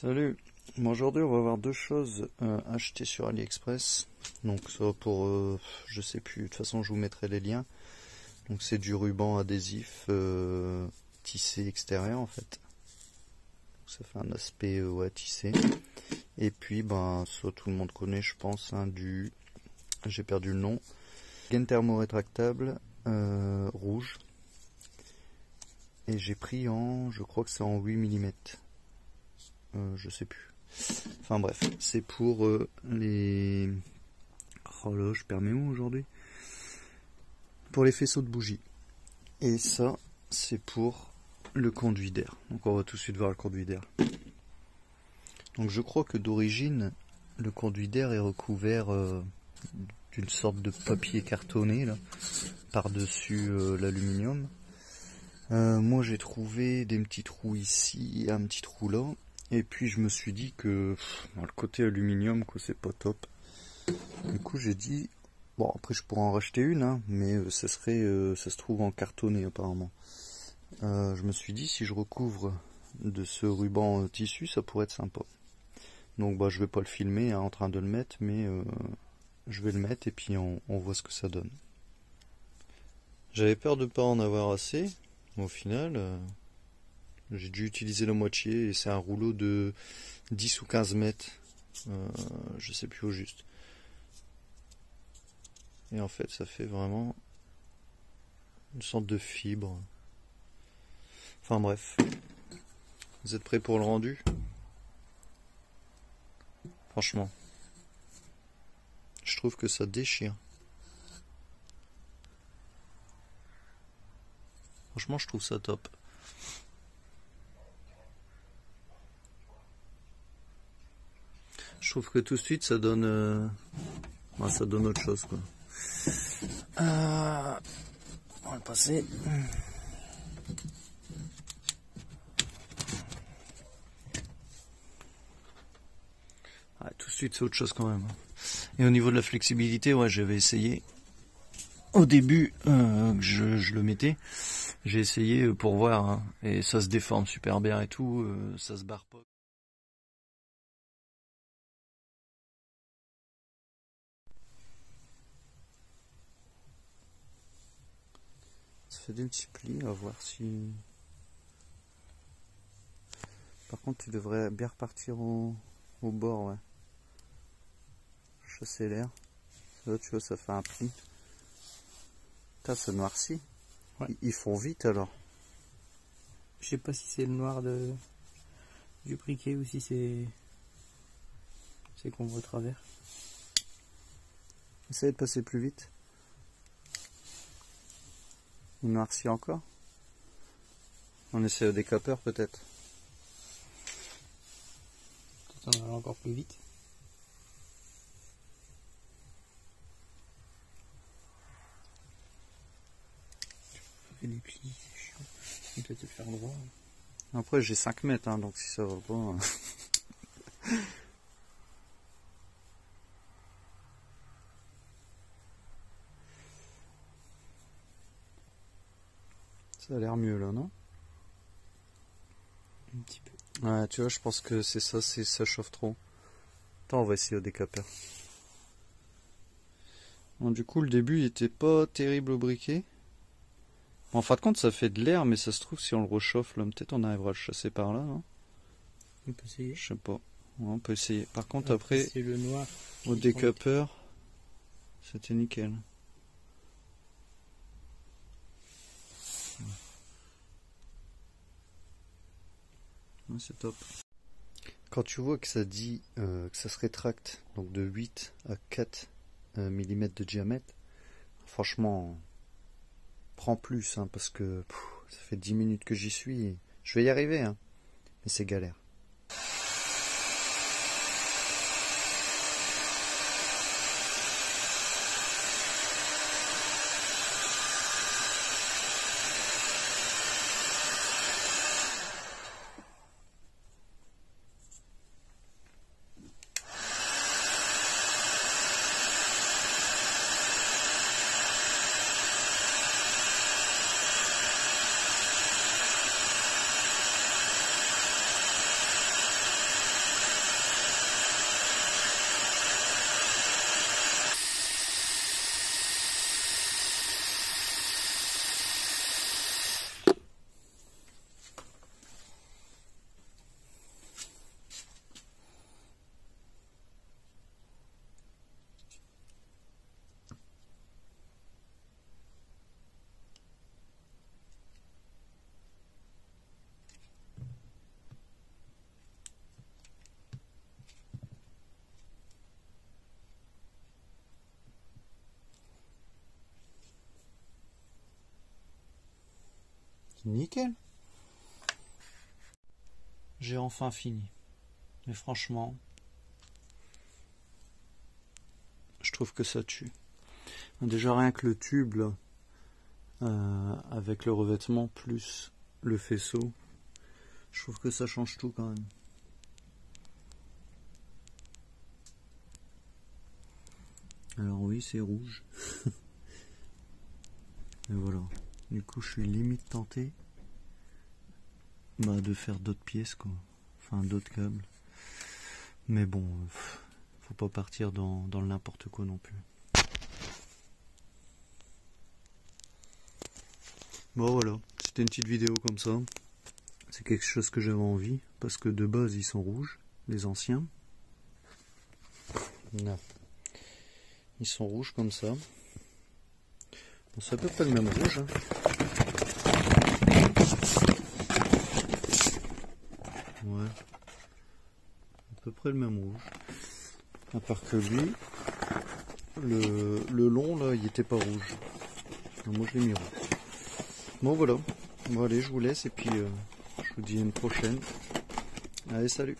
Salut, bon, aujourd'hui on va voir deux choses achetées sur AliExpress. Donc ça pour, je sais plus, de toute façon je vous mettrai les liens. Donc c'est du ruban adhésif tissé extérieur en fait. Ça fait un aspect ouais, tissé. Et puis ben ça tout le monde connaît je pense, hein, j'ai perdu le nom. Gaine thermo-rétractable rouge. Et j'ai pris je crois que c'est en 8 mm. Je sais plus. Enfin bref, c'est pour les... Oh là, je perds mes mots aujourd'hui. Pour les faisceaux de bougies. Et ça, c'est pour le conduit d'air. Donc on va tout de suite voir le conduit d'air. Donc je crois que d'origine, le conduit d'air est recouvert d'une sorte de papier cartonné là, par-dessus l'aluminium. Moi j'ai trouvé des petits trous ici et un petit trou là. Et puis je me suis dit que le côté aluminium c'est pas top. Du coup j'ai dit bon après je pourrais en racheter une hein, mais ça se trouve en cartonné apparemment. Je me suis dit si je recouvre de ce ruban tissu ça pourrait être sympa. Donc bah je vais pas le filmer hein, en train de le mettre mais je vais le mettre et puis on voit ce que ça donne. J'avais peur de pas en avoir assez, mais au final j'ai dû utiliser la moitié et c'est un rouleau de 10 ou 15 mètres. Je sais plus au juste. Et en fait, ça fait vraiment une sorte de fibre. Enfin bref. Vous êtes prêts pour le rendu? Franchement. Je trouve que ça déchire. Franchement, je trouve ça top. Je trouve que tout de suite ça donne autre chose quoi. On va le passer. Ah, tout de suite c'est autre chose quand même. Et au niveau de la flexibilité, ouais, j'avais essayé. Au début que je le mettais, j'ai essayé pour voir hein, et ça se déforme super bien et tout, ça se barre pas. Ça fait des petits plis, à voir si... Par contre tu devrais bien repartir au bord, ouais. Chasser l'air. Là tu vois ça fait un pli. Putain ça noircit. Ouais. Ils font vite alors. Je sais pas si c'est le noir du briquet ou si c'est qu'on voit au travers. Essayez de passer plus vite. Il noircit encore. On essaie au décapeur peut-être. Peut-être on va aller encore plus vite. Ça fait des plis, c'est chiant. On peut peut-être le faire droit. Après j'ai 5 mètres hein, donc si ça va pas... Ça a l'air mieux là, non? Un petit peu. Ouais, tu vois, je pense que c'est ça, ça chauffe trop. Attends, on va essayer au décapeur. Bon, du coup, le début, il était pas terrible au briquet. Bon, en fin de compte, ça fait de l'air, mais ça se trouve, si on le réchauffe, là, peut-être on arrivera à le chasser par là, non? On peut essayer. Je sais pas. Ouais, on peut essayer. Par contre, après, c'est le noir au décapeur, c'était nickel. Ouais, c'est top. Quand tu vois que ça dit que ça se rétracte donc de 8 à 4 mm de diamètre, franchement, prends plus hein, parce que ça fait 10 minutes que j'y suis. Je vais y arriver, hein, mais c'est galère. Nickel. J'ai enfin fini. Mais franchement, je trouve que ça tue. Déjà rien que le tube là, avec le revêtement plus le faisceau, je trouve que ça change tout quand même. Alors oui, c'est rouge. Et voilà. Du coup, je suis limite tenté de faire d'autres pièces, quoi. Enfin, d'autres câbles. Mais bon, faut pas partir dans le n'importe quoi non plus. Bon voilà, c'était une petite vidéo comme ça. C'est quelque chose que j'avais envie, parce que de base ils sont rouges, les anciens. Non. Ils sont rouges comme ça. Bon, c'est à peu près le même rouge. Hein. Ouais. À peu près le même rouge. À part que lui, le long là, il était pas rouge. Donc, moi je l'ai mis rouge. Bon voilà. Bon allez, je vous laisse et puis je vous dis à une prochaine. Allez, salut.